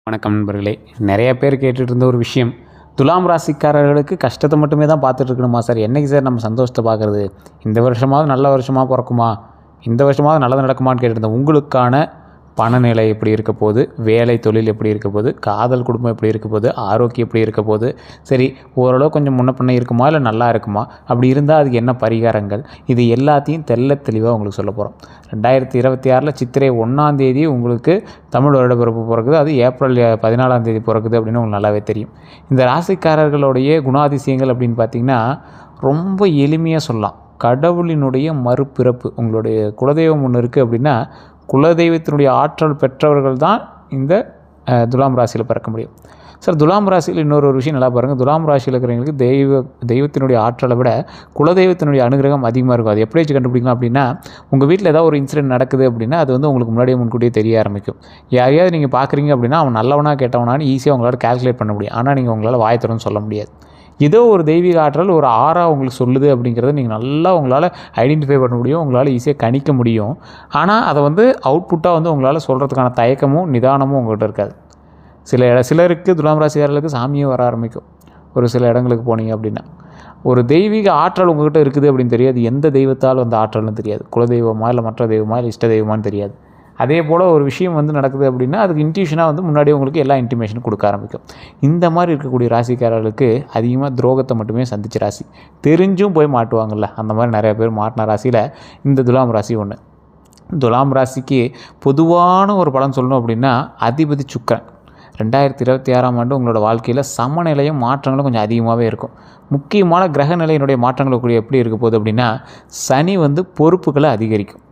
வணக்கம் நண்பர்களே. நிறைய பேர் கேட்டுட்டு இருந்த ஒரு விஷயம், துலாம் ராசிக்காரர்களுக்கு கஷ்டத்தை மட்டுமே தான் பார்த்துட்டு இருக்கணுமா சார்? என்னைக்கு சார் நம்ம சந்தோஷத்தை பார்க்குறது? இந்த வருஷமாவது நல்ல வருஷமாக பிறக்குமா? இந்த வருஷமாவது நல்லது நடக்குமான்னு கேட்டுருந்தேன். உங்களுக்கான பணநிலை எப்படி இருக்க போகுது, வேலை தொழில் எப்படி இருக்க போகுது, காதல் குடும்பம் எப்படி இருக்க போகுது, ஆரோக்கியம் எப்படி இருக்க போகுது, சரி ஓரளவு கொஞ்சம் முன்ன பின்ன இருக்குமா இல்லை நல்லா இருக்குமா, அப்படி இருந்தால் அதுக்கு என்ன பரிகாரங்கள், இது எல்லாத்தையும் தெளிவாக உங்களுக்கு சொல்ல போகிறோம். 2026 சித்திரை 1ஆம் தேதி உங்களுக்கு தமிழ் வருடப்பிறப்பு பிறக்குது. அது ஏப்ரல் 14ஆம் தேதி பிறக்குது அப்படின்னு உங்களுக்கு நல்லாவே தெரியும். இந்த ராசிக்காரர்களுடைய குணாதிசயங்கள் அப்படின்னு பார்த்திங்கன்னா ரொம்ப எளிமையாக சொல்லலாம். கடவுளினுடைய மறுபிறப்பு. உங்களுடைய குலதெய்வம் ஒன்று இருக்குது அப்படின்னா குலதெய்வத்தினுடைய ஆற்றல் பெற்றவர்கள் தான் இந்த துலாம் ராசியில் பிறக்க முடியும். சார், துலாம் ராசியில் இன்னொரு விஷயம் நல்லா பாருங்கள். துலாம் ராசியில் இருக்கிறவங்களுக்கு தெய்வத்தினுடைய ஆற்றலை விட குலதெய்வத்தினுடைய அனுகிரகம் அதிகமாக இருக்கும். அது எப்படி வச்சு கண்டுபிடிக்கலாம் அப்படின்னா, உங்கள் வீட்டில் ஏதாவது ஒரு இன்சிடென்ட் நடக்குது அப்படின்னா அது வந்து உங்களுக்கு முன்கூட்டியே தெரிய ஆரம்பிக்கும். யாரையாவது நீங்கள் பார்க்குறீங்க அப்படின்னா அவன் நல்லவனா கேட்டவனான்னு ஈஸியாக உங்களால் கால்குலேட் பண்ண முடியும். ஆனால் நீங்கள் உங்களால் வாய் திறந்து சொல்ல முடியாது. ஏதோ ஒரு தெய்வீக ஆற்றல் ஒரு உங்களுக்கு சொல்லுது அப்படிங்கிறத நீங்கள் நல்லா உங்களால் ஐடென்டிஃபை பண்ண முடியும், உங்களால் ஈஸியாக கணிக்க முடியும். ஆனால் அதை வந்து அவுட்புட்டாக வந்து உங்களால் சொல்கிறதுக்கான தயக்கமும் நிதானமும் உங்கள்கிட்ட இருக்காது. சிலருக்கு துலாம் ராசிக்காரர்களுக்கு சாமியும் வர ஆரம்பிக்கும். ஒரு சில இடங்களுக்கு போனீங்க அப்படின்னா ஒரு தெய்வீக ஆற்றல் உங்கள்கிட்ட இருக்குது அப்படின்னு தெரியாது. எந்த தெய்வத்தால் வந்த ஆற்றல்னு தெரியாது. குலதெய்வமா இல்லை மற்ற தெய்வமா இல்லை இஷ்ட தெய்வமானு தெரியாது. அதே போல் ஒரு விஷயம் வந்து நடக்குது அப்படின்னா அதுக்கு இன்ட்யூஷனாக வந்து முன்னாடியே உங்களுக்கு எல்லா இன்டிமேஷனும் கொடுக்க ஆரம்பிக்கும். இந்த மாதிரி இருக்கக்கூடிய ராசிக்காரர்களுக்கு அதிகமாக துரோகத்தை மட்டுமே சந்திச்ச ராசி. தெரிஞ்சும் போய் மாட்டுவாங்கள்ல, அந்த மாதிரி நிறைய பேர் மாட்டின ராசியில் இந்த துலாம் ராசி ஒன்று. துலாம் ராசிக்கு பொதுவான ஒரு பலன் சொல்லணும் அப்படின்னா அதிபதி சுக்கிரன் 2026ஆம் ஆண்டு உங்களோட வாழ்க்கையில் சமநிலையும் மாற்றங்களும் கொஞ்சம் அதிகமாகவே இருக்கும். முக்கியமான கிரக நிலையினுடைய மாற்றங்கள் எப்படி இருக்க போகுது அப்படின்னா, சனி வந்து பொறுப்புகளை அதிகரிக்கும்.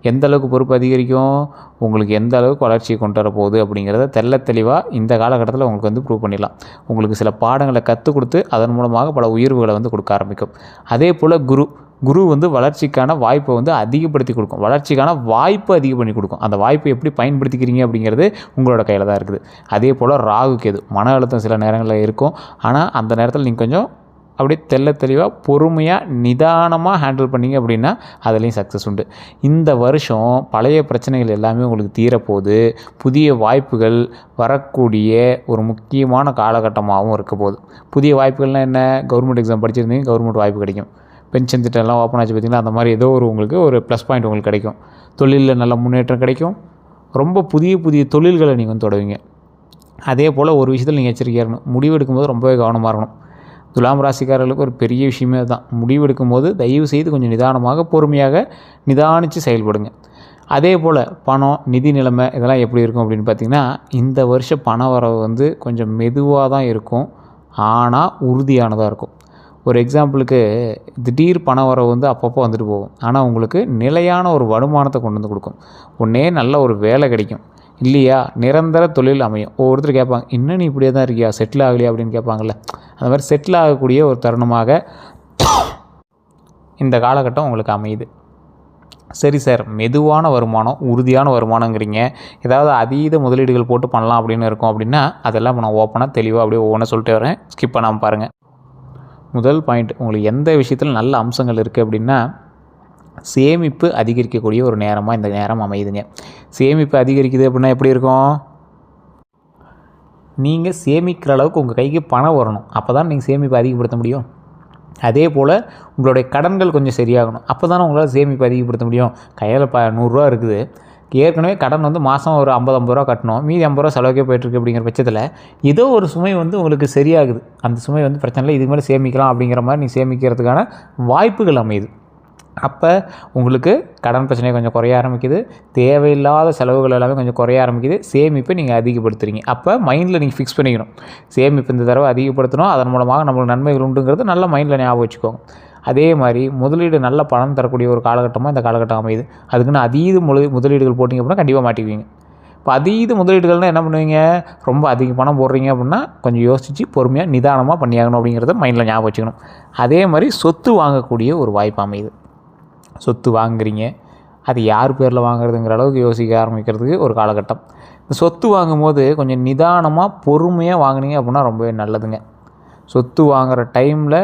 எந்த அளவுக்கு பொறுப்பு அதிகரிக்கும், உங்களுக்கு எந்த அளவுக்கு வளர்ச்சியை கொண்டு வரப்போகுது அப்படிங்கிறத தெளிவாக இந்த காலகட்டத்தில் உங்களுக்கு வந்து ப்ரூவ் பண்ணிடலாம். உங்களுக்கு சில பாடங்களை கற்றுக் கொடுத்து அதன் மூலமாக பல உயர்வுகளை வந்து கொடுக்க ஆரம்பிக்கும். அதே போல் குரு வந்து வளர்ச்சிக்கான வாய்ப்பை வந்து அதிகப்படுத்தி கொடுக்கும். வளர்ச்சிக்கான வாய்ப்பு அதிகம் பண்ணி கொடுக்கும். அந்த வாய்ப்பை எப்படி பயன்படுத்திக்கிறீங்க அப்படிங்கிறது உங்களோட கையில் தான் இருக்குது. அதே போல் ராகு கேது மன அழுத்தம் சில நேரங்களில் இருக்கும். ஆனால் அந்த நேரத்தில் நீங்கள் கொஞ்சம் அப்படியே தெளிவாக பொறுமையாக நிதானமாக ஹேண்டில் பண்ணிங்க அப்படின்னா அதுலேயும் சக்ஸஸ் உண்டு. இந்த வருஷம் பழைய பிரச்சனைகள் எல்லாமே உங்களுக்கு தீரப்போகுது. புதிய வாய்ப்புகள் வரக்கூடிய ஒரு முக்கியமான காலகட்டமாகவும் இருக்க போகுது. புதிய வாய்ப்புகள்னால் என்ன? கவர்மெண்ட் எக்ஸாம் படிச்சிருந்தீங்க, கவர்மெண்ட் வாய்ப்பு கிடைக்கும். பென்ஷன் திட்டம் எல்லாம் ஓப்பன் ஆச்சு பார்த்திங்கன்னா, அந்த மாதிரி ஏதோ உங்களுக்கு ஒரு ப்ளஸ் பாயிண்ட் உங்களுக்கு கிடைக்கும். தொழிலில் நல்ல முன்னேற்றம் கிடைக்கும். ரொம்ப புதிய தொழில்களை நீங்கள் வந்து தொடங்குவீங்க. அதே போல் ஒரு விஷயத்தில் நீங்கள் எச்சரிக்கையாக இருக்கணும். முடிவு எடுக்கும்போது ரொம்பவே கவனமாக இருக்கணும். துலாம் ராசிக்காரர்களுக்கு ஒரு பெரிய விஷயமே தான். முடிவெடுக்கும் போது தயவு செய்து கொஞ்சம் நிதானமாக பொறுமையாக நிதானித்து செயல்படுங்க. அதே போல் பணம், நிதி நிலைமை இதெல்லாம் எப்படி இருக்கும் அப்படின்னு பார்த்திங்கன்னா, இந்த வருஷம் பண வரவு வந்து கொஞ்சம் மெதுவாக தான் இருக்கும், ஆனால் உறுதியானதாக இருக்கும். ஒரு எக்ஸாம்பிளுக்கு திடீர் பண வரவு வந்து அப்பப்போ வந்துட்டு போகும். ஆனால் உங்களுக்கு நிலையான ஒரு வருமானத்தை கொண்டு வந்து கொடுக்கும். ஒன்றே நல்ல ஒரு வேலை கிடைக்கும், இல்லையா நிரந்தர தொழில் அமையும். ஒவ்வொருத்தர் கேட்பாங்க, இன்னும் நீ இப்படியே தான் இருக்கியா, செட்டில் ஆகலையா அப்படின்னு கேட்பாங்கள்ல. அந்த மாதிரி செட்டில் ஆகக்கூடிய ஒரு தருணமாக இந்த காலகட்டம் உங்களுக்கு அமையுது. சரி சார், மெதுவான வருமானம் உறுதியான வருமானங்கிறீங்க, ஏதாவது அதீத முதலீடுகள் போட்டு பண்ணலாம் அப்படின்னு இருக்கும் அப்படின்னா அதெல்லாம் நான் ஓப்பனாக தெளிவாக அப்படியே ஒவ்வொன்றா சொல்லிட்டு வரேன், ஸ்கிப் பண்ணாமல் பாருங்கள். முதல் பாயிண்ட், உங்களுக்கு எந்த விஷயத்தில் நல்ல அம்சங்கள் இருக்குது அப்படின்னா சேமிப்பு அதிகரிக்கக்கூடிய ஒரு நேரமாக இந்த நேரம் அமையுதுங்க. சேமிப்பு அதிகரிக்குது அப்படின்னா எப்படி இருக்கும்? நீங்கள் சேமிக்கிற அளவுக்கு உங்கள் கைக்கு பணம் வரணும், அப்போ தான் நீங்கள் சேமிப்பு அதிகப்படுத்த முடியும். அதே போல் உங்களுடைய கடன்கள் கொஞ்சம் சரியாகணும், அப்போ தானே உங்களால் சேமிப்பு அதிகப்படுத்த முடியும். கையில் 100 இருக்குது, ஏற்கனவே கடன் வந்து மாதம் ஒரு 50 ரூபா கட்டணும், மீதி 50 ரூபா செலவுக்கே போய்ட்டுருக்கு. அப்படிங்கிற பட்சத்தில் ஏதோ ஒரு சுமை வந்து உங்களுக்கு சரியாகுது. அந்த சுமை வந்து பிரச்சனை இல்லை, இதுக்கு மேலே சேமிக்கலாம் அப்படிங்கிற மாதிரி நீங்கள் சேமிக்கிறதுக்கான வாய்ப்புகள் அமையுது. அப்போ உங்களுக்கு கடன் பிரச்சனை கொஞ்சம் குறைய ஆரம்பிக்குது, தேவையில்லாத செலவுகள் எல்லாமே கொஞ்சம் குறைய ஆரம்பிக்குது, சேமிப்பை நீங்கள் அதிகப்படுத்துகிறீங்க. அப்போ மைண்டில் நீங்கள் ஃபிக்ஸ் பண்ணிக்கணும், சேமிப்பு இந்த தடவை அதிகப்படுத்தணும், அதன் மூலமாக நம்மளுக்கு நன்மைகள் உண்டுங்கிறது நல்ல மைண்டில் ஞாபகம் வச்சுக்கோங்க. அதே மாதிரி முதலீடு நல்ல பணம் தரக்கூடிய ஒரு காலகட்டமாக இந்த காலகட்டம் அமையுது. அதுக்குன்னு அதீத முதலீடுகள் போட்டிங்க அப்படின்னா கண்டிப்பாக மாட்டிக்குவீங்க. இப்போ அதீத முதலீடுகள்னால் என்ன பண்ணுவீங்க? ரொம்ப அதிக பணம் போடுறீங்க அப்படின்னா கொஞ்சம் யோசித்து பொறுமையாக நிதானமாக பண்ணியாகணும் அப்படிங்கிறத மைண்டில் ஞாபகம் வச்சுக்கணும். அதே மாதிரி சொத்து வாங்கக்கூடிய ஒரு வாய்ப்பு அமையுது. சொத்து வாங்குறீங்க, அது யார் பேரில் வாங்குறதுங்கிற அளவுக்கு யோசிக்க ஆரம்பிக்கிறதுக்கு ஒரு காலகட்டம். இந்த சொத்து வாங்கும்போது கொஞ்சம் நிதானமாக பொறுமையாக வாங்கினீங்க அப்படின்னா ரொம்பவே நல்லதுங்க. சொத்து வாங்குகிற டைமில்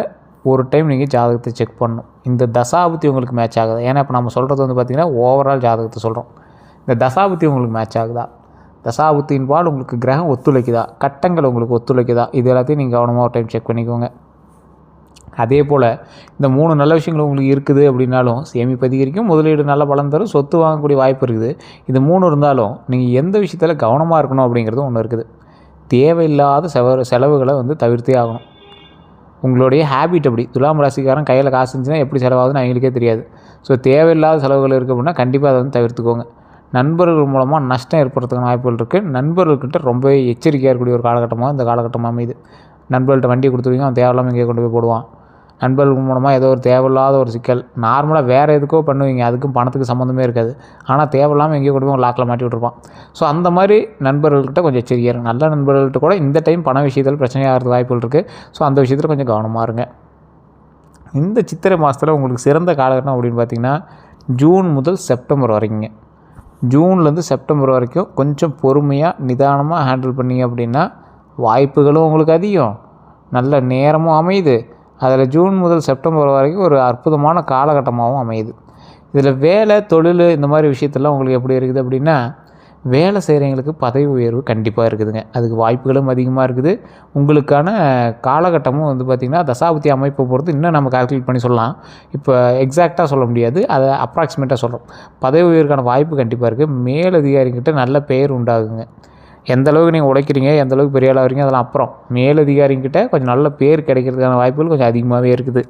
ஒரு டைம் நீங்கள் ஜாதகத்தை செக் பண்ணணும், இந்த தசாபுத்தி உங்களுக்கு மேட்ச் ஆகுது. ஏன்னா இப்போ நம்ம சொல்கிறது வந்து பார்த்திங்கன்னா ஓவரால் ஜாதகத்தை சொல்கிறோம். இந்த தசாபுத்தி உங்களுக்கு மேட்ச் ஆகுதா, தசாபுத்தியின் பால் உங்களுக்கு கிரகம் ஒத்துழைக்குதா, கட்டங்கள் உங்களுக்கு ஒத்துழைக்குதா, இது எல்லாத்தையும் நீங்கள் கவனமாக ஒரு டைம் செக் பண்ணிக்கோங்க. அதே போல் இந்த 3 நல்ல விஷயங்கள் உங்களுக்கு இருக்குது அப்படின்னாலும் சேமிப்பு அதிகரிக்கும், முதலீடு நல்ல பலன் தரும், சொத்து வாங்கக்கூடிய வாய்ப்பு இருக்குது. இது 3 இருந்தாலும் நீங்கள் எந்த விஷயத்தில் கவனமாக இருக்கணும் அப்படிங்கிறது ஒன்று இருக்குது. தேவையில்லாத செலவுகளை வந்து தவிர்த்தே ஆகணும். உங்களுடைய ஹேபிட் அப்படி. துலாம் ராசிக்காரன் கையில் காசு இருந்துச்சுன்னா எப்படி செலவாகுதுன்னு அவங்களுக்கே தெரியாது. ஸோ தேவையில்லாத செலவுகள் இருக்குது அப்படின்னா கண்டிப்பாக அதை வந்து தவிர்த்துக்கோங்க. நண்பர்கள் மூலமாக நஷ்டம் ஏற்படுறதுக்கான வாய்ப்புகள் இருக்குது. நண்பர்கள்கிட்ட ரொம்பவே எச்சரிக்கையாக இருக்கக்கூடிய ஒரு காலகட்டமாக இந்த காலகட்டம் அமையுது. நண்பர்கள்ட்ட வண்டியை கொடுத்துருவீங்க, அவன் தேவையில்லாமல் இங்கே கொண்டு போய் போடுவான். நண்பர்கள் மூலமாக ஏதோ ஒரு தேவையில்லாத ஒரு சிக்கல். நார்மலாக வேறு எதுக்கோ பண்ணுவீங்க, அதுக்கும் பணத்துக்கு சம்மந்தமே இருக்காது. ஆனால் தேவையில்லாமல் எங்கேயோ கொண்டு போய் லாக்கில் மாட்டி விட்டுருப்பான். ஸோ அந்த மாதிரி நண்பர்கள்கிட்ட கொஞ்சம் எச்சரிக்கையாக இருங்க. நல்ல நண்பர்கள்ட்ட கூட இந்த டைம் பண விஷயத்தில் பிரச்சனையாகிறது வாய்ப்புகள் இருக்குது. ஸோ அந்த விஷயத்தில் கொஞ்சம் கவனமாக இருங்க. இந்த சித்திரை மாதத்தில் உங்களுக்கு சிறந்த காலகட்டம் அப்படின்னு பார்த்திங்கன்னா ஜூன் முதல் செப்டம்பர் வரைக்குங்க. ஜூன்லேருந்து செப்டம்பர் வரைக்கும் கொஞ்சம் பொறுமையாக நிதானமாக ஹேண்டில் பண்ணிங்க அப்படின்னா வாய்ப்புகளும் உங்களுக்கு அதிகம், நல்ல நேரமும் அமையுது. அதில் ஜூன் முதல் செப்டம்பர் வரைக்கும் ஒரு அற்புதமான காலகட்டமாகவும் அமையுது. இதில் வேலை, தொழில் இந்த மாதிரி விஷயத்தெல்லாம் உங்களுக்கு எப்படி இருக்குது அப்படின்னா வேலை செய்கிறவங்களுக்கு பதவி உயர்வு கண்டிப்பாக இருக்குதுங்க. அதுக்கு வாய்ப்புகளும் அதிகமாக இருக்குது. உங்களுக்கான காலகட்டமும் வந்து பார்த்திங்கன்னா தசாபுத்தி அமைப்பை பொறுத்து இன்னும் நம்ம கால்குலேட் பண்ணி சொல்லலாம். இப்போ எக்ஸாக்டாக சொல்ல முடியாது, அதை அப்ராக்சிமேட்டாக சொல்கிறோம். பதவி உயர்வுக்கான வாய்ப்பு கண்டிப்பாக இருக்குது. மேலதிகாரிகிட்ட நல்ல பெயர் உண்டாகுங்க. எந்த அளவுக்கு நீங்கள் உழைக்கிறீங்க, எந்த அளவுக்கு பெரிய ஆளாக வரீங்க அதெல்லாம் அப்புறம். மேலதிகாரிகிட்ட கொஞ்சம் நல்ல பேர் கிடைக்கிறதுக்கான வாய்ப்புகள் கொஞ்சம் அதிகமாகவே இருக்குது.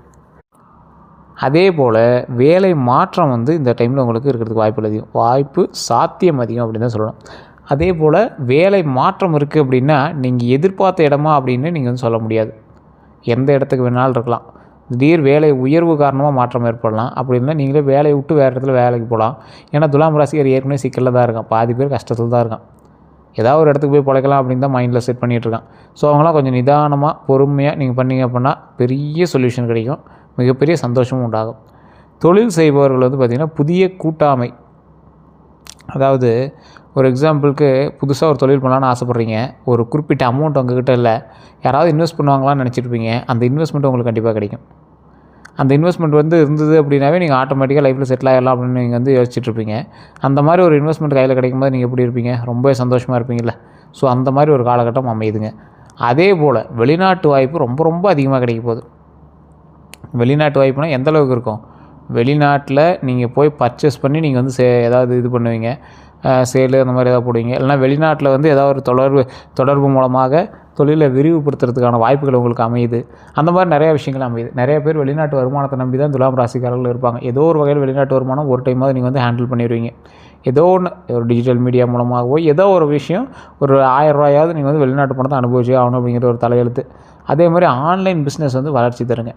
அதே போல் வேலை மாற்றம் வந்து இந்த டைமில் உங்களுக்கு இருக்கிறதுக்கு வாய்ப்பு அதிகம், வாய்ப்பு சாத்தியம் அதிகம் அப்படின்னு தான் சொல்லணும். அதே போல் வேலை மாற்றம் இருக்குது அப்படின்னா நீங்கள் எதிர்பார்த்த இடமா அப்படின்னு நீங்கள் வந்து சொல்ல முடியாது. எந்த இடத்துக்கு வேணாலும் இருக்கலாம். திடீர் வேலை உயர்வு காரணமாக மாற்றம் ஏற்படலாம். அப்படி இல்லைன்னா நீங்களே வேலையை விட்டு வேறு இடத்துல வேலைக்கு போகலாம். ஏன்னா துலாம் ராசிக்கார் ஏற்கனவே சிக்கலில் தான் இருக்கான், பாதி பேர் கஷ்டத்தில் தான் இருக்கான். ஏதாவது ஒரு இடத்துக்கு போய் பிழைக்கலாம் அப்படின்னு தான் மைண்டில் செட் பண்ணிகிட்ருக்கான். ஸோ அவங்களாம் கொஞ்சம் நிதானமாக பொறுமையாக நீங்கள் பண்ணிங்க அப்படின்னா பெரிய சொல்யூஷன் கிடைக்கும், மிகப்பெரிய சந்தோஷமும் உண்டாகும். தொழில் செய்பவர்கள் வந்து பார்த்திங்கன்னா புதிய கூட்டாமை, அதாவது ஒரு எக்ஸாம்பிளுக்கு புதுசாக ஒரு தொழில் பண்ணலான்னு ஆசைப்பட்றீங்க. ஒரு குறிப்பிட்ட அமௌண்ட் உங்ககிட்ட இல்லை, யாராவது இன்வெஸ்ட் பண்ணுவாங்களான்னு நினச்சிட்ருப்பீங்க. அந்த இன்வெஸ்ட்மெண்ட் உங்களுக்கு கண்டிப்பாக கிடைக்கும். அந்த இன்வெஸ்ட்மெண்ட் வந்து இருந்தது அப்படின்னாவே நீங்கள் ஆட்டோமேட்டிக்காக லைஃப்பில் செட்டில் ஆகிடலாம் அப்படின்னு நீங்கள் வந்து யோசிச்சுட்ருப்பீங்க. அந்த மாதிரி ஒரு இன்வெஸ்ட்மெண்ட் கையில் கிடைக்கும்போது நீங்கள் எப்படி இருப்பீங்க, ரொம்ப சந்தோஷமாக இருப்பீங்கள்ல. ஸோ அந்த மாதிரி ஒரு காலகட்டம் அமையுதுங்க. அதே போல் வெளிநாட்டு வாய்ப்பு ரொம்ப ரொம்ப அதிகமாக கிடைக்க போகுது. வெளிநாட்டு வாய்ப்புனா எந்த அளவுக்கு இருக்கும், வெளிநாட்டில் நீங்கள் போய் பர்ச்சேஸ் பண்ணி நீங்கள் வந்து ஏதாவது இது பண்ணுவீங்க, சேலு அந்த மாதிரி ஏதாவது போடுவீங்க. இல்லைனா வெளிநாட்டில் வந்து ஏதாவது ஒரு தொடர்பு மூலமாக தொழிலை விரிவுபடுத்துறதுக்கான வாய்ப்புகள் உங்களுக்கு அமையுது. அந்த மாதிரி நிறையா விஷயங்கள் அமையுது. நிறைய பேர் வெளிநாட்டு வருமானத்தை நம்பி தான் துலாம் ராசிக்காரர்கள் இருப்பாங்க. ஏதோ ஒரு வகையில் வெளிநாட்டு வருமானம் ஒரு டைமாவது நீங்கள் வந்து ஹேண்டில் பண்ணிடுவீங்க. ஏதோ ஒன்று ஒரு டிஜிட்டல் மீடியா மூலமாகவோ ஏதோ ஒரு விஷயம், ஒரு 1000 ரூபாயாவது நீங்கள் வந்து வெளிநாட்டு பணத்தை அனுபவிச்சே ஆகணும் அப்படிங்கிற ஒரு தலையெழுத்து. அதே மாதிரி ஆன்லைன் பிஸ்னஸ் வந்து வளர்ச்சி தருங்க.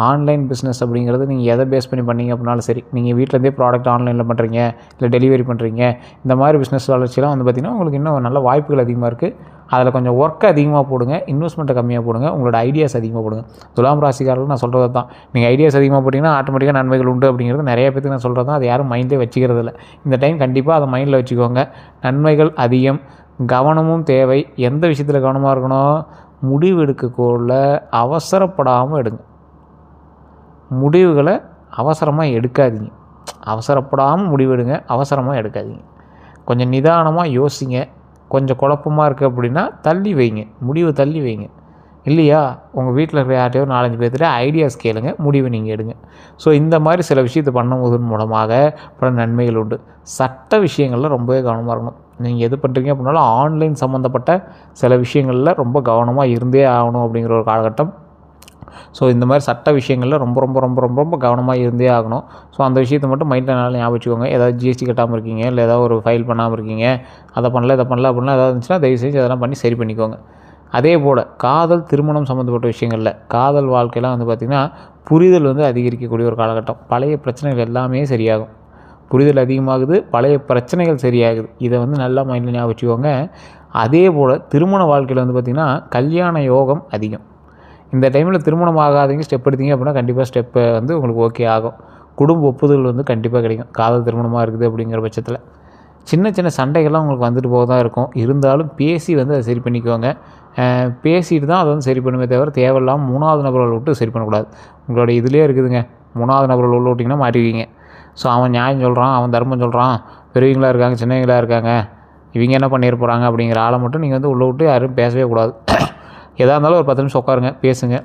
ஆன்லைன் பிஸ்னஸ் அப்படிங்கிறது நீங்கள் எதை பேஸ் பண்ணி பண்ணிங்க அப்படின்னாலும் சரி, நீங்கள் வீட்டிலேருந்தே ப்ராடக்ட் ஆன்லைனில் பண்ணுறீங்க, இல்லை டெலிவரி பண்ணுறீங்க, இந்த மாதிரி பிஸ்னஸ் வளர்ச்சியெலாம் வந்து பார்த்திங்கன்னா உங்களுக்கு இன்னும் நல்ல வாய்ப்புகள் அதிகமாக இருக்குது. அதில் கொஞ்சம் ஒர்க்கை அதிகமாக போடுங்க, இன்வெஸ்ட்மெண்ட்டை கம்மியாக போடுங்க, உங்களோட ஐடியாஸ் அதிகமாக போடுங்க. துலாம் ராசிக்காரர்கள் நான் சொல்கிறது தான், நீங்கள் ஐடியாஸ் அதிகமாக போட்டிங்கன்னா ஆட்டோமேட்டிக்காக நன்மைகள் உண்டு அப்படிங்கிறது நிறைய பேருக்கு நான் சொல்கிறது தான். அது யாரும் மைண்டிலே வச்சுக்கிறது இல்லை. இந்த டைம் கண்டிப்பாக அதை மைண்டில் வச்சுக்கோங்க. நன்மைகள் அதிகம், கவனமும் தேவை. எந்த விஷயத்தில் கவனமாக இருக்கணும், முடிவு எடுக்கக்குள்ள அவசரப்படாமல் எடுங்க. முடிவுகளை அவசரமாக எடுக்காதீங்க. அவசரப்படாமல் முடிவெடுங்க, அவசரமாக எடுக்காதீங்க. கொஞ்சம் நிதானமாக யோசிங்க. கொஞ்சம் குழப்பமாக இருக்குது அப்படின்னா தள்ளி வைங்க, முடிவை தள்ளி வைங்க. இல்லையா உங்கள் வீட்டில் இருக்கிற யார்ட்டையோ 4-5 பேர்த்திட்ட ஐடியாஸ் கேளுங்க, முடிவை நீங்கள் எடுங்க. ஸோ இந்த மாதிரி சில விஷயத்தை பண்ணுவதன் மூலமாக பல நன்மைகள் உண்டு. சட்ட விஷயங்களில் ரொம்பவே கவனமாக இருக்கணும். நீங்கள் எது பண்ணுறீங்க அப்படின்னாலும் ஆன்லைன் சம்மந்தப்பட்ட சில விஷயங்களில் ரொம்ப கவனமாக இருந்தே ஆகணும் அப்படிங்கிற ஒரு காலகட்டம். ஸோ இந்த மாதிரி சட்ட விஷயங்களில் ரொம்ப ரொம்ப ரொம்ப ரொம்ப ரொம்ப கவனமாக இருந்தே ஆகணும். ஸோ அந்த விஷயத்தை மட்டும் மைண்டில் நல்லா ஞாபகம் வச்சுக்கோங்க. ஏதாவது ஜிஎஸ்டி கட்டாமல் இருக்கீங்க, இல்லை ஏதாவது ஒரு ஃபைல் பண்ணாமல் இருக்கீங்க, அதை பண்ணல இதை பண்ணல அப்படின்னா ஏதாவது இருந்துச்சுன்னா தயவு செஞ்சு அதெல்லாம் பண்ணி சரி பண்ணிக்கோங்க. அதே போல் காதல், திருமணம் சம்மந்தப்பட்ட விஷயங்களில் காதல் வாழ்க்கையெல்லாம் வந்து பார்த்திங்கன்னா புரிதல் வந்து அதிகரிக்கக்கூடிய ஒரு காலகட்டம். பழைய பிரச்சனைகள் எல்லாமே சரியாகும். புரிதல் அதிகமாகுது, பழைய பிரச்சனைகள் சரியாகுது. இதை வந்து நல்லா மைண்டில் ஞாபகம் வச்சுக்கோங்க. அதே போல் திருமண வாழ்க்கையில் வந்து பார்த்திங்கன்னா கல்யாண யோகம் அதிகம். இந்த டைமில் திருமணம் ஆகாதீங்க, ஸ்டெப் எடுத்தீங்க அப்படின்னா கண்டிப்பாக ஸ்டெப்பை வந்து உங்களுக்கு ஓகே ஆகும். குடும்ப ஒப்புதல் வந்து கண்டிப்பாக கிடைக்கும். காதல் திருமணமாக இருக்குது அப்படிங்கிற பட்சத்தில் சின்ன சின்ன சண்டைகள்லாம் உங்களுக்கு வந்துட்டு போக தான் இருக்கும். இருந்தாலும் பேசி வந்து அதை சரி பண்ணிக்கோங்க. பேசிட்டு தான் அதை வந்து சரி பண்ணுமே தவிர தேவையில்லாமல் 3வது நபர்கள் விட்டு சரி பண்ணக்கூடாது. உங்களோட இதிலே இருக்குதுங்க, 3வது நபர்கள் உள்ள விட்டிங்கன்னா மாட்டிக்குவீங்க. ஸோ அவன் நியாயம் சொல்கிறான், அவன் தர்மம் சொல்கிறான், பெரியவங்களாக இருக்காங்க, சின்னவங்களாக இருக்காங்க, இவங்க என்ன பண்ணிட போகிறாங்க அப்படிங்கிற ஆளை மட்டும் நீங்கள் வந்து உள்ளே விட்டு யாரும் பேசவே கூடாது. எதாக இருந்தாலும் ஒரு 10 நிமிஷம் உட்காருங்க, பேசுங்க.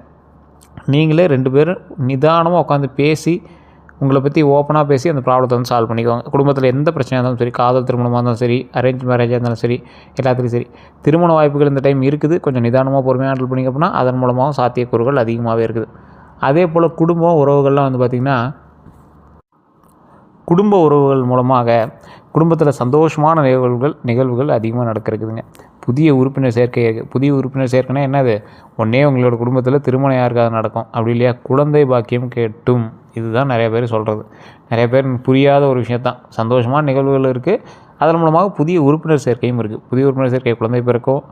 நீங்களே 2 பேரும் நிதானமாக உட்காந்து பேசி உங்களை பற்றி ஓப்பனாக பேசி அந்த ப்ராப்ளத்தை வந்து சால்வ் பண்ணிக்குவாங்க. குடும்பத்தில் எந்த பிரச்சனையாக இருந்தாலும் சரி, காதல் திருமணமாக இருந்தாலும் சரி, அரேஞ்ச் மேரேஜாக இருந்தாலும் சரி, எல்லாத்துலேயும் சரி, திருமண வாய்ப்புகள் இந்த டைம் இருக்குது. கொஞ்சம் நிதானமாக பொறுமையாக ஹேண்டில் பண்ணிங்க அப்படின்னா அதன் மூலமாகவும் சாத்தியக்கூறுகள் அதிகமாகவே இருக்குது. அதே போல் குடும்பம் உறவுகள்லாம் வந்து பார்த்திங்கன்னா, குடும்ப உறவுகள் மூலமாக குடும்பத்தில் சந்தோஷமான நிகழ்வுகள் அதிகமாக நடக்கிறதுக்குதுங்க. புதிய உறுப்பினர் சேர்க்கை இருக்குது. புதிய உறுப்பினர் சேர்க்கைனா என்னது? ஒன்றே உங்களோட குடும்பத்தில் திருமணம் யாருக்காவது நடக்கும், அப்படி இல்லையா குழந்தை பாக்கியம் கேட்டும். இதுதான் நிறைய பேர் சொல்கிறது. நிறைய பேர் புரியாத ஒரு விஷயத்தான். சந்தோஷமான நிகழ்வுகள் இருக்குது, அதன் மூலமாக புதிய உறுப்பினர் சேர்க்கையும் இருக்குது. புதிய உறுப்பினர் சேர்க்கை குழந்தை பிறக்கும்,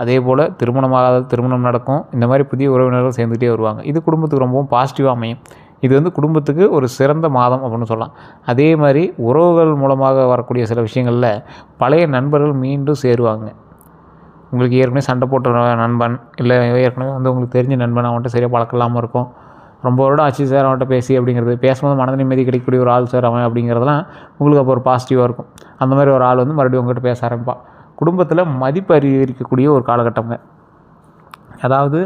அதே போல் திருமணம் நடக்கும். இந்த மாதிரி புதிய உறவினர்கள் சேர்ந்துகிட்டே வருவாங்க. இது குடும்பத்துக்கு ரொம்பவும் பாசிட்டிவாக அமையும். இது வந்து குடும்பத்துக்கு ஒரு சிறந்த மாதம் அப்படின்னு சொல்லலாம். அதே மாதிரி உறவுகள் மூலமாக வரக்கூடிய சில விஷயங்களில் பழைய நண்பர்கள் மீண்டும் சேருவாங்க. உங்களுக்கு ஏற்கனவே சண்டை போட்ட நண்பன், இல்லை ஏற்கனவே வந்து உங்களுக்கு தெரிஞ்ச நண்பன், அவன்கிட்ட சரியாக பழக்கம் இல்லாமல் இருக்கும். ரொம்ப வருடம் ஆச்சு சார் அவன்கிட்ட பேசி அப்படிங்கிறது, பேசும்போது மனது நிம்மதி கிடைக்கக்கூடிய ஒரு ஆள் சார் அவன் அப்படிங்கிறதுலாம் உங்களுக்கு அப்போ ஒரு பாசிட்டிவாக இருக்கும். அந்த மாதிரி ஒரு ஆள் வந்து மறுபடியும் உங்கள்கிட்ட பேச ஆரம்பிப்பான். குடும்பத்தில் மதிப்பு அதிகரிக்கக்கூடிய ஒரு காலகட்டங்க. அதாவது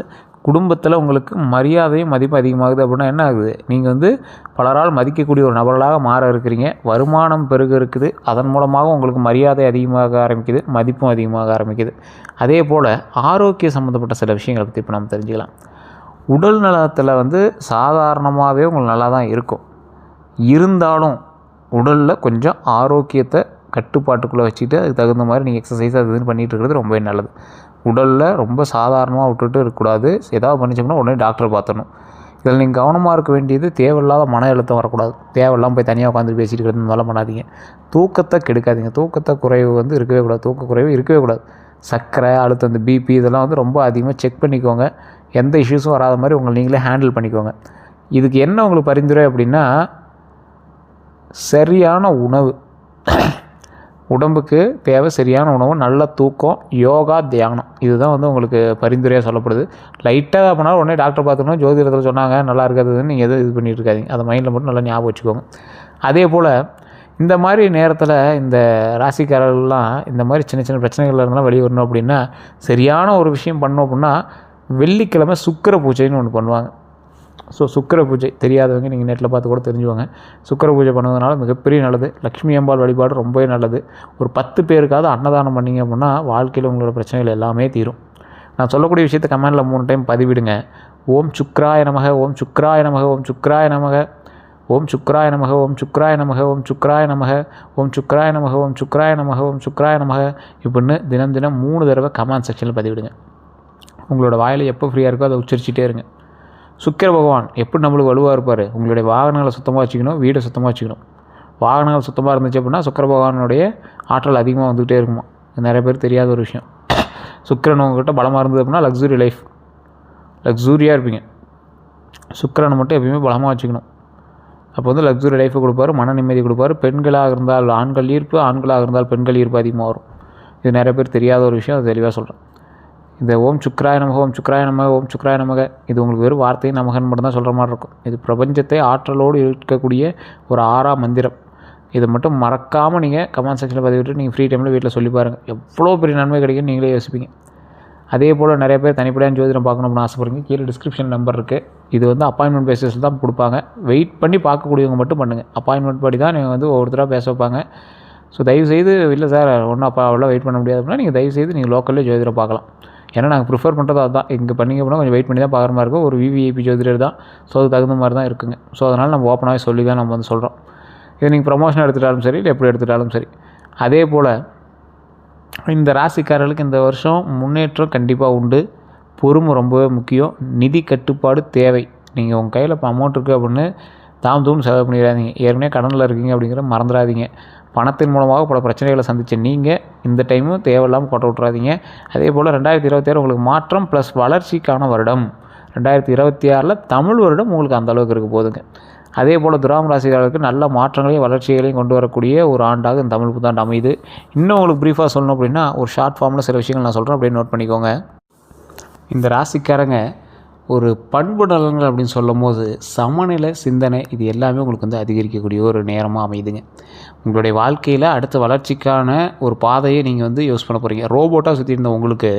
குடும்பத்தில் உங்களுக்கு மரியாதையும் மதிப்பு அதிகமாகுது அப்படின்னா என்ன ஆகுது? நீங்கள் வந்து பலரால் மதிக்கக்கூடிய ஒரு நபர்களாக மாற இருக்கிறீங்க. வருமானம் பெருக இருக்குது, அதன் மூலமாக உங்களுக்கு மரியாதை அதிகமாக ஆரம்பிக்குது, மதிப்பும் அதிகமாக ஆரம்பிக்குது. அதே போல் ஆரோக்கிய சம்மந்தப்பட்ட சில விஷயங்களை பற்றி இப்போ நம்ம தெரிஞ்சுக்கலாம். உடல் நலத்தில் வந்து சாதாரணமாகவே உங்களுக்கு நல்லா தான் இருக்கும். இருந்தாலும் உடலில் கொஞ்சம் ஆரோக்கியத்தை கட்டுப்பாட்டுக்குள்ளே வச்சுட்டு அதுக்கு தகுந்த மாதிரி நீங்கள் எக்ஸசைஸ் அது இதுன்னு பண்ணிகிட்டு இருக்கிறது ரொம்பவே நல்லது. உடலில் ரொம்ப சாதாரணமாக விட்டுட்டு இருக்கக்கூடாது. ஏதாவது பண்ணிச்சோம்னா உடனே டாக்டரை பார்த்துடணும். இதில் நீங்கள் கவனமாக இருக்க வேண்டியது தேவையில்லாத மன அழுத்தம் வரக்கூடாது. தேவையில்லாமல் போய் தனியாக உட்காந்து பேசிட்டு இருக்கிறது இந்த மாதிரிலாம் பண்ணாதீங்க. தூக்கத்தை கெடுக்காதீங்க. தூக்கத்தை குறைவு வந்து இருக்கவே கூடாது. தூக்க குறைவு இருக்கவே கூடாது. சர்க்கரை, அழுத்தம், இந்த பிபி இதெல்லாம் வந்து ரொம்ப அதிகமாக செக் பண்ணிக்கோங்க. எந்த இஷ்யூஸும் வராத மாதிரி உங்களை நீங்களே ஹேண்டில் பண்ணிக்கோங்க. இதுக்கு என்ன உங்களுக்கு பரிந்துரை அப்படின்னா, சரியான உணவு. உடம்புக்கு தேவை சரியான உணவு, நல்ல தூக்கம், யோகா, தியானம். இதுதான் வந்து உங்களுக்கு பரிந்துரையாக சொல்லப்படுது. லைட்டாக பண்ணாலும் உடனே டாக்டர் பார்த்துக்கணும், ஜோதிடத்தில் சொன்னாங்க நல்லா இருக்காதுன்னு நீங்கள் எதுவும் இது பண்ணிட்டு இருக்காதீங்க. அதை மைண்டில் மட்டும் நல்லா ஞாபகம் வச்சுக்கோங்க. அதே போல் இந்த மாதிரி நேரத்தில் இந்த ராசிக்காரர்கள்லாம் இந்த மாதிரி சின்ன சின்ன பிரச்சனைகள் இருந்தாலும் வெளியே வரணும் அப்படின்னா, சரியான ஒரு விஷயம் பண்ணோம் அப்படின்னா, வெள்ளிக்கிழமை சுக்கிர பூஜைன்னு ஒன்று பண்ணுவாங்க. ஸோ சுக்கிர பூஜை தெரியாதவங்க நீங்கள் நெட்டில் பார்த்து கூட தெரிஞ்சுவாங்க. சுக்கிர பூஜை பண்ணுவதனால மிகப்பெரிய நல்லது. லக்ஷ்மி அம்பாள் வழிபாடு ரொம்பவே நல்லது. ஒரு 10 பேருக்காவது அன்னதானம் பண்ணிங்க அப்படின்னா வாழ்க்கையில் உங்களோட பிரச்சனைகள் எல்லாமே தீரும். நான் சொல்லக்கூடிய விஷயத்தை கமெண்டில் 3 டைம் பதிவிடுங்க. ஓம் சுக்ராய நமக, ஓம் சுக்ராய நமக, ஓம் சுக்ராய நமக, ஓம் சுக்ராய நமக, ஓம் சுக்ராய நமக, ஓம் சுக்ராய நமக, ஓம் சுக்ராய நமக, ஓம் சுக்ராய நமக, ஓம் சுக்ராய நமக இப்படின்னு தினம் 3 தடவை கமெண்ட் செக்ஷனில் பதிவிடுங்க. உங்களோட வாயில் எப்போ ஃப்ரீயாக இருக்கோ அதை உச்சரிச்சிட்டே இருங்க. சுக்கிர பகவான் எப்படி நம்மளுக்கு வலுவாக இருப்பார்? உங்களுடைய வாகனங்களை சுத்தமாக வச்சுக்கணும், வீடை சுத்தமாக வச்சுக்கணும். வாகனங்கள் சுத்தமாக இருந்துச்சு அப்படின்னா சுக்கிர பகவானுடைய ஆற்றல் அதிகமாக வந்துகிட்டே இருக்குமா. நிறைய பேர் தெரியாத ஒரு விஷயம். சுக்கிரன் உங்கள்கிட்ட பலமாக இருந்தது அப்படின்னா லக்ஸுரி லைஃப், லக்ஸூரியாக இருப்பீங்க. சுக்கிரனை மட்டும் எப்பயுமே பலமாக வச்சுக்கணும். அப்போ வந்து லக்ஸுரி லைஃப்பை கொடுப்பாரு, மன நிம்மதி கொடுப்பாரு. பெண்களாக இருந்தால் ஆண்கள் ஈர்ப்பு, ஆண்களாக இருந்தால் பெண்கள் ஈர்ப்பு அதிகமாக வரும். இது நிறைய பேர் தெரியாத ஒரு விஷயம், அது தெளிவாக சொல்கிறேன். இந்த ஓம் சுக்ராய நமக, ஓம் சுக்ராய நமக, ஓம் சுக்ராய நமக இது உங்களுக்கு வெறும் வார்த்தையும் நமகன் மட்டும் தான் சொல்கிற மாதிரி இருக்கும். இது பிரபஞ்சத்தை ஆற்றலோடு இருக்கக்கூடிய ஒரு 6ஆம் மந்திரம். இதை மட்டும் மறக்காமல் நீங்கள் கமெண்ட் செக்ஷனில் பதிவிட்டு நீங்கள் ஃப்ரீ டைமில் வீட்டில் சொல்லி பாருங்கள். எவ்வளோ பெரிய நன்மை கிடைக்குன்னு நீங்களே யோசிப்பீங்க. அதே போல் நிறைய பேர் தனிப்படையான ஜோதிடம் பார்க்கணும்னு ஆசைப்படுறீங்க. கீழே டிஸ்கிரிப்ஷன் நம்பர் இருக்குது. இது வந்து அப்பாயின்மெண்ட் பேசிஸில் தான் கொடுப்பாங்க. வெயிட் பண்ணி பார்க்கக்கூடியவங்க மட்டும் பண்ணுங்கள். அப்பாயின்மெண்ட் படி தான் நீங்கள் வந்து ஒவ்வொருத்தராக பேச வைப்பாங்க. ஸோ தயவுசெய்து இல்லை சார் ஒன்றும் அப்போ அவ்வளோ வெயிட் பண்ண முடியாது அப்படின்னா நீங்கள் தயவுசெய்து நீங்கள் லோக்கல்லே ஜோதிடம் பார்க்கலாம். ஏன்னா நாங்கள் ப்ரிஃபர் பண்ணுறது அதுதான். இங்கே பண்ணிங்க அப்படின்னா கொஞ்சம் வெயிட் பண்ணி தான் பார்க்குற மாதிரி இருக்கும். ஒரு விவிஐபி ஜோதிடர் தான். ஸோ அதுக்கு தகுந்த மாதிரி தான் இருக்குங்க. ஸோ அதனால் நம்ம ஓப்பனாகவே சொல்லி தான் நம்ம வந்து சொல்கிறோம். இது நீங்கள் ப்ரமோஷன் எடுத்துட்டாலும் சரி, இல்லை எப்படி எடுத்துட்டாலும் சரி. அதே போல் இந்த ராசிக்காரர்களுக்கு இந்த வருஷம் முன்னேற்றம் கண்டிப்பாக உண்டு. பொறுமை ரொம்பவே முக்கியம். நிதி கட்டுப்பாடு தேவை. நீங்கள் உங்கள் கையில் இப்போ அமௌண்ட் இருக்குது அப்படின்னு தூரம் செலவு பண்ணிடாதீங்க. ஏற்கனவே கடனில் இருக்கீங்க அப்படிங்கிற மறந்துடாதீங்க. பணத்தின் மூலமாக பல பிரச்சனைகளை சந்தித்த நீங்கள் இந்த டைமும் தேவையில்லாமல் கொட்ட விட்றாதீங்க. அதே போல் 2026 உங்களுக்கு மாற்றம் ப்ளஸ் வளர்ச்சிக்கான வருடம். 2026 தமிழ் வருடம் உங்களுக்கு அந்தளவுக்கு இருக்க போதுங்க. அதே போல் துலாம் ராசிக்காரர்களுக்கு நல்ல மாற்றங்களையும் வளர்ச்சிகளையும் கொண்டு வரக்கூடிய ஒரு ஆண்டாக இந்த தமிழ் புத்தாண்டு அமையுது. இன்னும் உங்களுக்கு ப்ரீஃபாக சொல்லணும் அப்படின்னா ஒரு ஷார்ட் ஃபார்மில் சில விஷயங்கள் நான் சொல்கிறேன், அப்படியே நோட் பண்ணிக்கோங்க. இந்த ராசிக்காரங்க ஒரு பண்பு நலன்கள் அப்படின்னு சொல்லும்போது சமநிலை சிந்தனை இது எல்லாமே உங்களுக்கு வந்து அதிகரிக்கக்கூடிய ஒரு நேரமாக அமையுதுங்க. உங்களுடைய வாழ்க்கையில் அடுத்த வளர்ச்சிக்கான ஒரு பாதையை நீங்கள் வந்து யூஸ் பண்ண போகிறீங்க. ரோபோட்டாக சுற்றி இருந்த உங்களுக்கு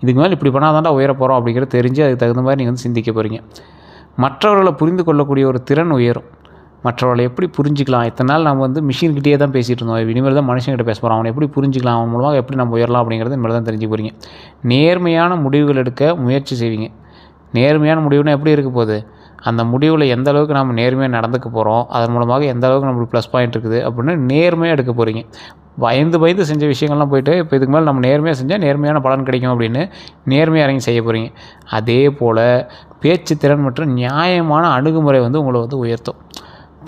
இதுக்கு மேலே இப்படி பண்ணால் தான்டா உயர போகிறோம் அப்படிங்கிறது தெரிஞ்சு அதுக்கு தகுந்த மாதிரி நீங்கள் வந்து சிந்திக்க போகிறீங்க. மற்றவர்களை புரிந்து கொள்ளக்கூடிய ஒரு திறன் உயரும். மற்றவர்களை எப்படி புரிஞ்சிக்கலாம், இத்தனை நாள் நம்ம வந்து மிஷின்கிட்டே தான் பேசிகிட்டு இருந்தோம், இனிமேல் தான் மனுஷங்கிட்ட பேச போகிறோம், அவனை எப்படி புரிஞ்சிக்கலாம், அவன் மூலமாக எப்படி நம்ம உயரலாம் அப்படிங்கிறது இனிமேல் தான் தெரிஞ்சு போகிறீங்க. நேர்மையான முடிவுகள் எடுக்க முயற்சி செய்வீங்க. நேர்மையான முடிவுனா எப்படி இருக்க போகுது, அந்த முடிவில் எந்த அளவுக்கு நம்ம நேர்மையாக நடந்துக்க போகிறோம், அதன் மூலமாக எந்த அளவுக்கு நம்மளுக்கு ப்ளஸ் பாயிண்ட் இருக்குது அப்படின்னு நேர்மையாக எடுக்க போகிறீங்க. பயந்து செஞ்ச விஷயங்கள்லாம் போய்ட்டு இப்போ இதுக்கு மேலே நம்ம நேர்மையாக செஞ்சால் நேர்மையான பலன் கிடைக்கும் அப்படின்னு நேர்மையாக இறங்கி செய்ய போகிறீங்க. அதே போல் பேச்சு திறன் மற்றும் நியாயமான அணுகுமுறை வந்து உங்களை வந்து உயர்த்தும்.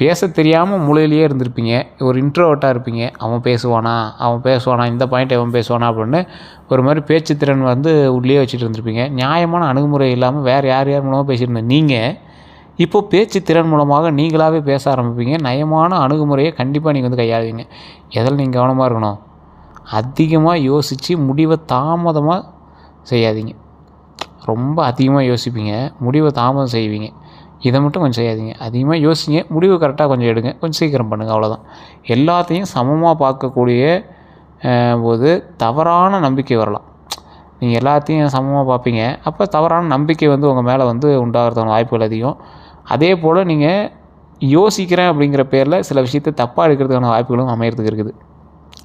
பேச தெரியாமல் மூலையிலேயே இருந்திருப்பீங்க, ஒரு இன்ட்ரோவர்ட்டாக இருப்பீங்க, அவன் பேசுவானா இந்த பாயிண்ட் அவன் பேசுவானா அப்படின்னு ஒரு மாதிரி பேச்சு திறன் வந்து உள்ளே வச்சுட்டு இருந்திருப்பீங்க. நியாயமான அணுகுமுறை இல்லாமல் வேறு யார் மூலமாக பேசிட்டு இருந்தீங்க. நீங்கள் இப்போது பேச்சு திறன் மூலமாக நீங்களாகவே பேச ஆரம்பிப்பீங்க. நயமான அணுகுமுறையை கண்டிப்பாக நீங்கள் வந்து கையாளுவீங்க. எதில் நீங்கள் கவனமாக இருக்கணும், அதிகமாக யோசித்து முடிவை தாமதமாக செய்யாதீங்க. ரொம்ப அதிகமாக யோசிப்பீங்க, முடிவை தாமதம் செய்வீங்க. இதை மட்டும் கொஞ்சம் செய்யாதீங்க. அதிகமாக யோசிங்க, முடிவு கரெக்டாக கொஞ்சம் எடுங்க, கொஞ்சம் சீக்கிரம் பண்ணுங்கள், அவ்வளோதான். எல்லாத்தையும் சமமாக பார்க்கக்கூடிய போது தவறான நம்பிக்கை வரலாம். நீங்கள் எல்லாத்தையும் சமமாக பார்ப்பீங்க, அப்போ தவறான நம்பிக்கை வந்து உங்கள் மேலே வந்து உண்டாகிறதுக்கான வாய்ப்புகள் அதிகம். அதே போல் நீங்கள் யோசிக்கிறேன் அப்படிங்கிற பேரில் சில விஷயத்தை தப்பாக எடுக்கிறதுக்கான வாய்ப்புகளும் அமையறதுக்கு இருக்குது.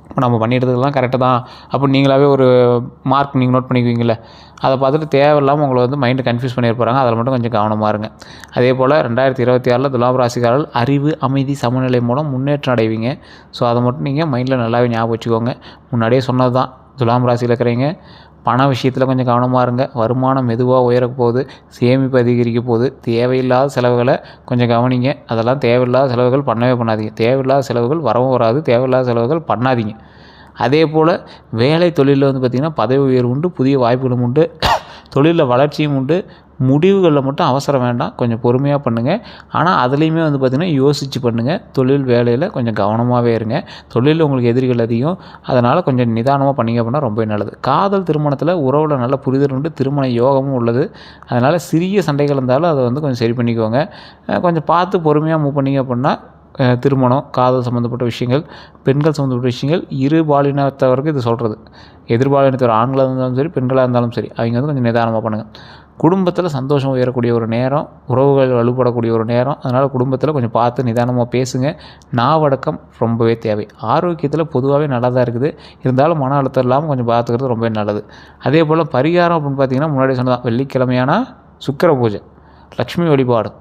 இப்போ நம்ம பண்ணிடுறதுலாம் கரெக்டு தான் அப்படின்னு நீங்களாகவே ஒரு மார்க் நீங்கள் நோட் பண்ணிக்குவீங்கள, அதை பார்த்துட்டு தேவையில்லாமல் உங்களை வந்து மைண்டு கன்ஃபியூஸ் பண்ணியிருப்பாங்க. அதில் மட்டும் கொஞ்சம் கவனமாக இருங்க. அதே போல் 2026 துலாம் ராசிக்காரர்கள் அறிவு, அமைதி, சமநிலை மூலம் முன்னேற்றம் அடைவீங்க. ஸோ அதை மட்டும் நீங்கள் மைண்டில் நல்லாவே ஞாபகம் வச்சுக்கோங்க. முன்னாடியே சொன்னது தான், துலாம் ராசியில் இருக்கிறீங்க, பண விஷயத்தில் கொஞ்சம் கவனமாக இருங்க. வருமானம் மெதுவாக உயரப் போகுது, சேமிப்பு அதிகரிக்க போகுது. தேவையில்லாத செலவுகளை கொஞ்சம் கவனிங்க. அதெல்லாம் தேவையில்லாத செலவுகள் பண்ணவே பண்ணாதீங்க. தேவையில்லாத செலவுகள் வரவும் வராது, தேவையில்லாத செலவுகள் பண்ணாதீங்க. அதே போல் வேலை தொழிலில் வந்து பார்த்திங்கன்னா பதவி உயர்வு உண்டு, புதிய வாய்ப்புகளும் உண்டு, தொழிலில் வளர்ச்சியும் உண்டு. முடிவுகளில் மட்டும் அவசரம் வேண்டாம், கொஞ்சம் பொறுமையாக பண்ணுங்கள். ஆனால் அதுலேயுமே வந்து பார்த்திங்கன்னா யோசித்து பண்ணுங்கள். தொழில் வேலையில் கொஞ்சம் கவனமாகவே இருங்க. தொழிலில் உங்களுக்கு எதிரிகள் அதிகம், அதனால் கொஞ்சம் நிதானமாக பண்ணிங்க அப்படின்னா ரொம்ப நல்லது. காதல் திருமணத்தில் உறவில் நல்ல புரிதல் உண்டு, திருமண யோகமும் உள்ளது. அதனால் சிறிய சண்டைகள் இருந்தாலும் அதை வந்து கொஞ்சம் சரி பண்ணிக்கோங்க. கொஞ்சம் பார்த்து பொறுமையாக மூவ் பண்ணிங்க அப்படின்னா திருமணம், காதல் சம்மந்தப்பட்ட விஷயங்கள், பெண்கள் சம்மந்தப்பட்ட விஷயங்கள், இரு பாலினத்தவருக்கு இது சொல்கிறது. எதிர்பாலினத்தவர் ஆண்களாக இருந்தாலும் சரி, பெண்களாக இருந்தாலும் சரி, அவங்க வந்து கொஞ்சம் நிதானமாக பண்ணுங்கள். குடும்பத்தில் சந்தோஷம் உயரக்கூடிய ஒரு நேரம், உறவுகள் வலுப்படக்கூடிய ஒரு நேரம். அதனால் குடும்பத்தில் கொஞ்சம் பார்த்து நிதானமாக பேசுங்க. நாவடக்கம் ரொம்பவே தேவை. ஆரோக்கியத்தில் பொதுவாகவே நல்லா தான் இருக்குது, இருந்தாலும் மன அழுத்தம் இல்லாமல் கொஞ்சம் பார்த்துக்கிறது ரொம்பவே நல்லது. அதே போல் பரிகாரம் அப்படின்னு பார்த்திங்கன்னா முன்னாடி சொன்னதான், வெள்ளிக்கிழமையான சுக்கிர பூஜை, லக்ஷ்மி வழிபாடு,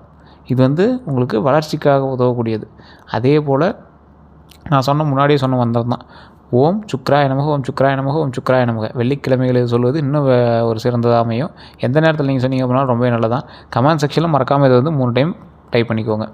இது வந்து உங்களுக்கு வளர்ச்சிக்காக உதவக்கூடியது. அதே போல் நான் முன்னாடியே சொன்ன மந்திரம் தான், ஓம் சுக்ராய நமக, ஓம் சுக்ராய நமக, ஓம் சுக்ராய நமக. வெள்ளிக்கிழமைகளில் சொல்வது இன்னும் ஒரு சிறந்ததாக அமையும். எந்த நேரத்தில் நீங்கள் சொன்னீங்க அப்படின்னா ரொம்பவே நல்லதான். கமெண்ட் செக்ஷனில் மறக்காமல் இதை வந்து 3 டைம் டைப் பண்ணிக்கோங்க.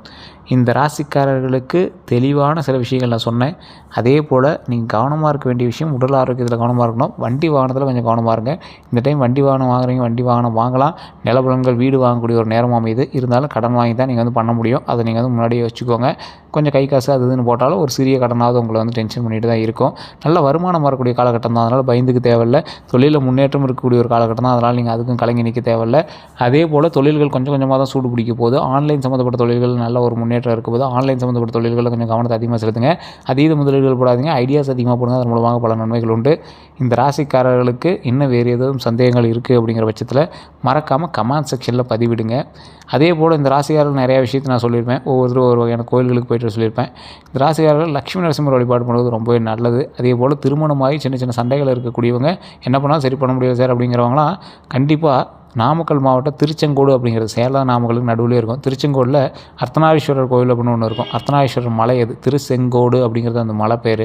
இந்த ராசிக்காரர்களுக்கு தெளிவான சில விஷயங்கள் நான் சொன்னேன். அதே போல் நீங்கள் கவனமாக இருக்க வேண்டிய விஷயம், உடல் ஆரோக்கியத்தில் கவனமாக இருக்கணும். வண்டி வாகனத்தில் கொஞ்சம் கவனமாக இருங்க. இந்த டைம் வண்டி வாகனம் வாங்குறீங்க, வண்டி வாகனம் வாங்கலாம். நிலபலன்கள், வீடு வாங்கக்கூடிய ஒரு நேரம் அமையுது. இருந்தாலும் கடன் வாங்கி தான் நீங்கள் வந்து பண்ண முடியும். அதை நீங்கள் வந்து முன்னாடியே வச்சுக்கோங்க. கொஞ்சம் கை காசு அது இதுன்னு போட்டாலும் ஒரு சிறிய கடனாவது உங்களை வந்து டென்ஷன் பண்ணிட்டு தான் இருக்கும். நல்ல வருமானம் வரக்கூடிய காலகட்டம் தான், அதனால் பயந்துக்கு தேவையில்லை. தொழிலில் முன்னேற்றம் இருக்கக்கூடிய ஒரு காலகட்டம் தான், அதனால் நீங்கள் அதுக்கும் கலங்கி நிற்க தேவையில்லை. அதே போல் தொழில்கள் கொஞ்சம் கொஞ்சமாக தான் சூடு பிடிக்க போகுது. ஆன்லைன் சம்மந்தப்பட்ட தொழில்கள் நல்ல ஒரு முன்னேற்றம் இருக்கும் போது ஆன்லைன் சம்மந்தப்பட்ட தொழில்களில் கொஞ்சம் கவனத்தை அதிகமாக செலுத்துங்க. அதீத முதலீடுகள் போடாதீங்க, ஐடியாஸ் அதிகமாக போடுங்க. அதன் மூலமாக பல நன்மைகள் உண்டு. இந்த ராசிக்காரர்களுக்கு இன்னும் வேறு எதுவும் சந்தேகங்கள் இருக்குது அப்படிங்கிற பட்சத்தில் மறக்காமல் கமெண்ட் செக்ஷனில் பதிவிடுங்க. அதே போல் இந்த ராசிக்காரர்கள் நிறையா விஷயத்தை நான் சொல்லியிருப்பேன், ஒவ்வொருத்தரும் ஒரு வகையான கோயில்களுக்கு போய்ட்டு சொல்லியிருப்பேன். இந்த ராசிக்காரர்கள் லட்சுமி நரசிம்மர் வழிபாடு பண்ணுவது ரொம்பவே நல்லது. அதே போல் திருமணமாகி சின்ன சின்ன சண்டைகள் இருக்கக்கூடியவங்க, என்ன பண்ணாலும் சரி பண்ண முடியாது சார் அப்படிங்கிறவங்களாம் கண்டிப்பாக நாமக்கல் மாவட்டம் திருச்செங்கோடு அப்படிங்கிறது, சேலம் நாமக்கலுக்கு நடுவில் இருக்கும். திருச்செங்கோடில் அர்த்தநாரீஸ்வரர் கோயில் அப்படின்னு ஒன்று இருக்கும். அர்த்தநாரீஸ்வரர் மலை, அது திருச்செங்கோடு அப்படிங்கிறது அந்த மலை பேர்.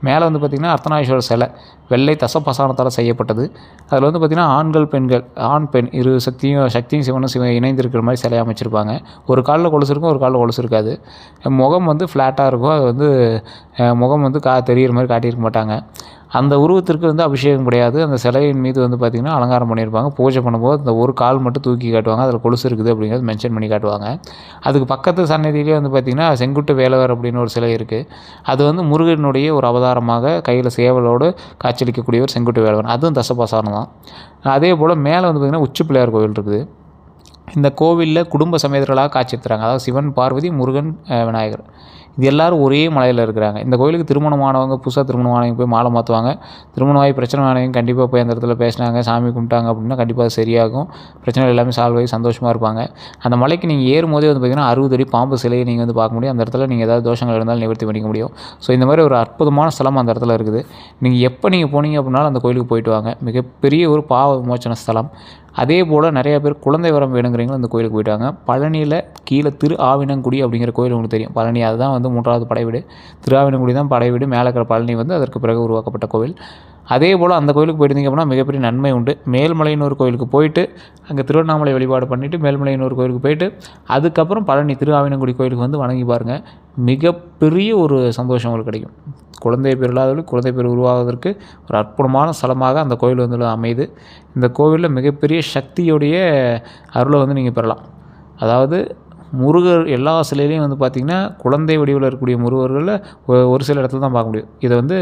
மேலே வந்து பார்த்திங்கன்னா அர்த்தநாரீஸ்வரர் சிலை வெள்ளை தசப்பசானத்தால் செய்யப்பட்டது. அதில் வந்து பார்த்திங்கன்னா ஆண்கள் பெண்கள், ஆண் பெண் இரு சக்தியும் சிவனும் இணைந்திருக்கிற மாதிரி சிலையை அமைச்சிருப்பாங்க. ஒரு காலில் கொலுசு இருக்கும், ஒரு காலில் கொலுசு இருக்காது. முகம் வந்து ஃப்ளாட்டாக இருக்கும். அது வந்து முகம் வந்து தெரிகிற மாதிரி காட்டியிருக்க மாட்டாங்க. அந்த உருவத்திற்கு வந்து அபிஷேகம் கிடையாது. அந்த சிலையின் மீது வந்து பார்த்திங்கன்னா அலங்காரம் பண்ணியிருப்பாங்க. பூஜை பண்ணும்போது அந்த ஒரு கால் மட்டும் தூக்கி காட்டுவாங்க, அதில் கொலுசு இருக்குது அப்படிங்கிறது மென்ஷன் பண்ணி காட்டுவாங்க. அதுக்கு பக்கத்து சன்னதியிலே வந்து பார்த்திங்கன்னா செங்குட்டு வேலவர் அப்படின்னு ஒரு சிலை இருக்குது. அது வந்து முருகனுடைய ஒரு அவதாரமாக கையில் சேவலோடு காட்சியளிக்கக்கூடிய ஒரு செங்குட்டு வேலவர், அதுவும் தசபசானம் தான். அதே போல் மேலே வந்து பார்த்திங்கன்னா உச்சி பிள்ளையார் கோவில் இருக்குது. இந்த கோவிலில் குடும்ப சமேதர்களாக காட்சி தராங்க. அதாவது சிவன், பார்வதி, முருகன், விநாயகர் இது எல்லோரும் ஒரே மலையில் இருக்கிறாங்க. இந்த கோவிலுக்கு திருமணமானவங்க, புதுசாக திருமணமானவங்க போய் மாலை மாற்றுவாங்க. திருமணமாகி பிரச்சனை ஆனவங்க கண்டிப்பாக போய் அந்த இடத்துல பேசினாங்க, சாமி கும்பிட்டாங்க அப்படின்னா கண்டிப்பாக அது சரியாகும். பிரச்சனைகள் எல்லாமே சால்வ் ஆகி சந்தோஷமாக இருப்பாங்க. அந்த மலைக்கு நீங்கள் ஏறும்போதே வந்து பார்த்திங்கன்னா 60 அடி பாம்பு சிலையை நீங்கள் வந்து பார்க்க முடியும். அந்த இடத்துல நீங்கள் ஏதாவது தோஷங்கள் இருந்தாலும் நிவர்த்தி பண்ணிக்க முடியும். ஸோ இந்த மாதிரி ஒரு அற்புதமான ஸ்தலம் அந்த இடத்துல இருக்குது. நீங்கள் எப்போ நீங்கள் போனீங்க அப்படின்னாலும் அந்த கோயிலுக்கு போயிட்டு வாங்க. மிகப்பெரிய ஒரு பாவ விமோச்சன ஸ்தலம். அதே போல் நிறையா பேர் குழந்தை வரம் வேணுங்கிறீங்களும் இந்த கோயிலுக்கு போயிட்டாங்க. பழனியில் கீழே திரு ஆவினங்குடி அப்படிங்கிற கோயில் உங்களுக்கு தெரியும். பழனி அதுதான் வந்து 3வது படைவீடு. திரு ஆவினங்குடி தான் படைவீடு. மேலே இருக்கிற பழனி வந்து அதற்கு பிறகு உருவாக்கப்பட்ட கோவில். அதே போல் அந்த கோயிலுக்கு போயிருந்தீங்க அப்படின்னா மிகப்பெரிய நன்மை உண்டு. மேல்மலையனூர் கோயிலுக்கு போயிட்டு அங்கே திருவண்ணாமலை வழிபாடு பண்ணிவிட்டு மேல்மலையனூர் கோயிலுக்கு போயிட்டு அதுக்கப்புறம் பழனி திரு ஆவினங்குடி கோயிலுக்கு வந்து வணங்கி பாருங்கள். மிகப்பெரிய ஒரு சந்தோஷம் உங்களுக்கு கிடைக்கும். குழந்தை பேர் இல்லாதவர்களுக்கு குழந்தை பேர் உருவாவதற்கு ஒரு அற்புதமான ஸ்தலமாக அந்த கோயில் வந்து அமையுது. இந்த கோவிலில் மிகப்பெரிய சக்தியுடைய அருளை வந்து நீங்கள் பெறலாம். அதாவது முருகர் எல்லா சிலையிலையும் வந்து பார்த்திங்கன்னா குழந்தை வடிவில் இருக்கக்கூடிய முருகர்களில் ஒரு சில இடத்துல தான் பார்க்க முடியும். இதை வந்து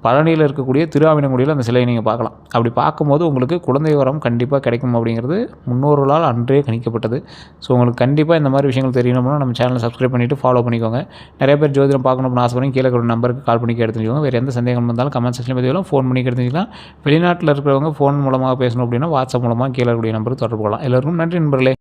பழனியில் இருக்கக்கூடிய திருஆவினங்குடியில் அந்த சிலையை நீங்கள் பார்க்கலாம். அப்படி பார்க்கும்போது உங்களுக்கு குழந்தை வரம் கண்டிப்பாக கிடைக்கும் அப்படிங்கிறது முன்னோர்களால் அன்றே கணிக்கப்பட்டது. ஸோ உங்களுக்கு கண்டிப்பாக இந்த மாதிரி விஷயங்கள் தெரியணும்னா நம்ம சேனலை சப்ஸ்கிரைப் பண்ணிவிட்டு ஃபாலோ பண்ணிக்கோங்க. நிறைய பேர் ஜோதிடம் பார்க்கணும்னு ஆசைப்படுறீங்க, கீழே ஒரு நம்பருக்கு கால் பண்ணி எடுத்துக்கோங்க. வேறு எந்த சந்தேகம் இருந்தாலும் கமெண்ட் செக்ஷனில் பதிவு ஃபோன் பண்ணி எடுத்துக்கலாம். வெளிநாட்டில் இருக்கிறவங்க ஃபோன் மூலமாக பேசணும் அப்படின்னா வாட்ஸ்அப் மூலமாக கீழே இருக்கக்கூடிய நம்பருக்கு தொடர்பு கொள்ளலாம். எல்லோருக்கும் நன்றி நண்பர்களே.